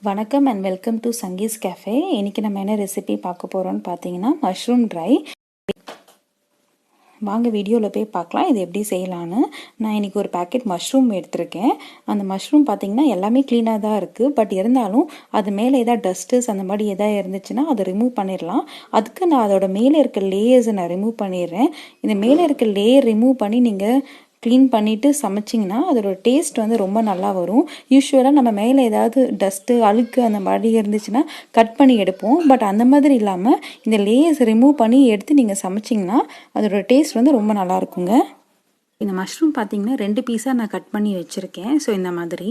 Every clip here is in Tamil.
வணக்கம் and welcome to Sanghis cafe. இன்றைக்கி நம்ம என்ன ரெசிபி பார்க்க போகிறோம்னு பார்த்தீங்கன்னா மஷ்ரூம் ட்ரை. வாங்க வீடியோவில் போய் பார்க்கலாம் இது எப்படி செய்யலான்னு. நான் இன்றைக்கி ஒரு பேக்கெட் மஷ்ரூம் எடுத்திருக்கேன். அந்த மஷ்ரூம் பார்த்திங்கன்னா எல்லாமே க்ளீனாக தான் இருக்குது. பட் இருந்தாலும் அது மேலே எதாவது டஸ்ட்டஸ் அந்த மாதிரி எதாவது இருந்துச்சுன்னா அதை ரிமூவ் பண்ணிடலாம். அதுக்கு நான் அதோட மேலே இருக்க லேயர்ஸை நான் ரிமூவ் பண்ணிடுறேன். இந்த மேலே இருக்க லேயர் ரிமூவ் பண்ணி நீங்கள் க்ளீன் பண்ணிவிட்டு சமைச்சிங்கன்னா அதோட டேஸ்ட் வந்து ரொம்ப நல்லா வரும். யூஸ்வலாக நம்ம மேலே ஏதாவது டஸ்ட்டு அழுக்கு அந்த மாதிரி இருந்துச்சுன்னா கட் பண்ணி எடுப்போம். பட் அந்த மாதிரி இல்லாமல் இந்த லேயர்ஸ் ரிமூவ் பண்ணி எடுத்து நீங்கள் சமைச்சிங்கன்னா அதோட டேஸ்ட் வந்து ரொம்ப நல்லா இருக்குங்க. இந்த மஷ்ரூம் பார்த்திங்கன்னா 2 பீஸாக நான் கட் பண்ணி வச்சுருக்கேன். ஸோ இந்த மாதிரி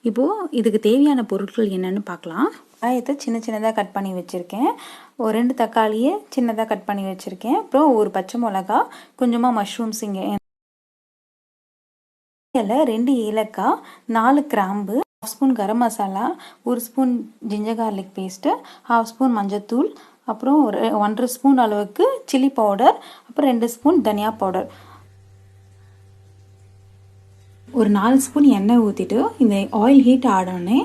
இப்போது இதுக்கு தேவையான பொருட்கள் என்னென்னு பார்க்கலாம். வெங்காயத்தை சின்ன சின்னதாக கட் பண்ணி வச்சுருக்கேன். ஒரு 2 தக்காளியை சின்னதாக கட் பண்ணி வச்சுருக்கேன். அப்புறம் ஒரு பச்சை மிளகா, கொஞ்சமாக மஷ்ரூம்ஸ், இங்கே 2 ஏலக்காய், 4 கிராம்பு, 1/2 spoon garam masala, 1 spoon ginger garlic paste, 1/2 spoon மஞ்சத்தூள், அப்புறம் ஒரு 1/2 ஸ்பூன் அளவுக்கு சில்லி பவுடர், அப்புறம் 2 ஸ்பூன் தனியா பவுடர். ஒரு 4 ஸ்பூன் எண்ணெய் ஊற்றிட்டு இந்த ஆயில் ஹீட் ஆடனே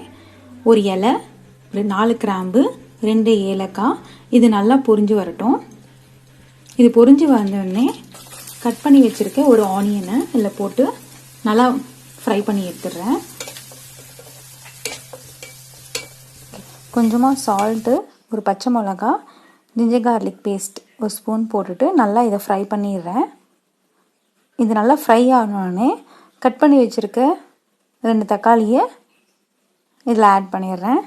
ஒரு இலை, ஒரு 4 கிராம்பு, 2 ஏலக்காய் இது நல்லா பொரிஞ்சு வரட்டும். இது பொரிஞ்சு வந்தோடனே கட் பண்ணி வச்சுருக்க ஒரு ஆனியனை இதில் போட்டு நல்லா ஃப்ரை பண்ணி எடுத்துடுறேன். கொஞ்சமாக சால்ட்டு, ஒரு பச்சை மிளகா, ஜிஞ்சர் கார்லிக் பேஸ்ட் ஒரு ஸ்பூன் போட்டுட்டு நல்லா இதை ஃப்ரை பண்ணிடுறேன். இது நல்லா ஃப்ரை ஆனோடனே கட் பண்ணி வச்சுருக்க 2 தக்காளியை இதில் ஆட் பண்ணிடுறேன்.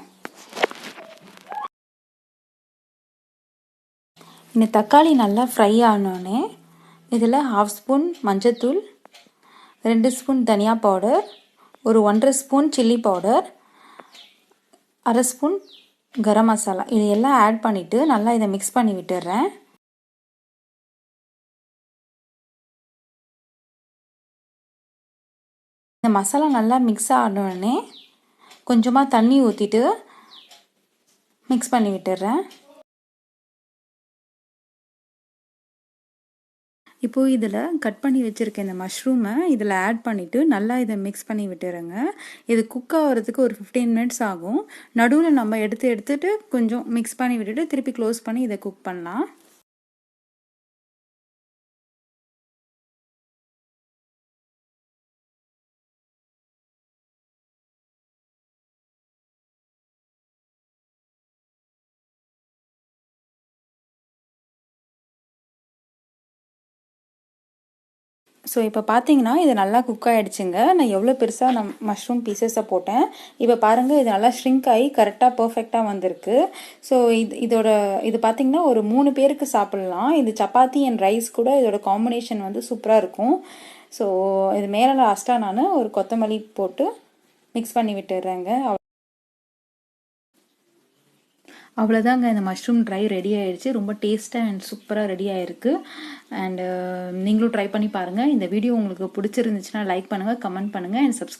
இந்த தக்காளி நல்லா ஃப்ரை ஆனோடனே இதில் 1/2 ஸ்பூன் மஞ்சத்தூள், 2 ஸ்பூன் தனியா பவுடர், ஒரு 1/2 spoon chilli powder, 1/2 spoon garam masala இது எல்லாம் ஆட் பண்ணிவிட்டு நல்லா இதை மிக்ஸ் பண்ணி விட்டுடுறேன். இந்த மசாலா நல்லா மிக்ஸ் ஆனோடனே கொஞ்சமாக தண்ணி ஊற்றிட்டு மிக்ஸ் பண்ணி விட்டுடுறேன். இப்போது இதில் கட் பண்ணி வச்சுருக்க இந்த மஷ்ரூமை இதில் ஆட் பண்ணிவிட்டு நல்லா இதை மிக்ஸ் பண்ணி விட்டுருங்க. இது குக் ஆகிறதுக்கு ஒரு 15 மினிட்ஸ் ஆகும். நடுவில் நம்ம எடுத்துட்டு கொஞ்சம் மிக்ஸ் பண்ணி விட்டுட்டு திருப்பி க்ளோஸ் பண்ணி இதை குக் பண்ணலாம். ஸோ இப்போ பார்த்தீங்கன்னா இது நல்லா குக் ஆகிடுச்சுங்க. நான் எவ்வளோ பெருசாக மஷ்ரூம் பீசஸை போட்டேன். இப்போ பாருங்கள் இது நல்லா ஷ்ரிங்க் ஆகி கரெக்டாக பர்ஃபெக்டாக வந்திருக்கு. ஸோ இது பார்த்திங்கன்னா ஒரு 3 பேருக்கு சாப்பிட்லாம். இது சப்பாத்தி அண்ட் ரைஸ் கூட இதோட காம்பினேஷன் வந்து சூப்பராக இருக்கும். ஸோ இது மேலே லாஸ்ட்டாக நான் ஒரு கொத்தமல்லி போட்டு மிக்ஸ் பண்ணி விட்டுடுறேங்க. அவ்வளோதாங்க, இந்த மஷ்ரூம் ட்ரை ரெடி ஆகிடுச்சு. ரொம்ப டேஸ்ட்டாக அண்ட் சூப்பராக ரெடி ஆகிருக்கு. அண்டு நீங்களும் ட்ரை பண்ணி பாருங்கள். இந்த வீடியோ உங்களுக்கு பிடிச்சிருந்துச்சுன்னா லைக் பண்ணுங்கள், கமெண்ட் பண்ணுங்கள் அண்ட் சப்ஸ்கிரைப்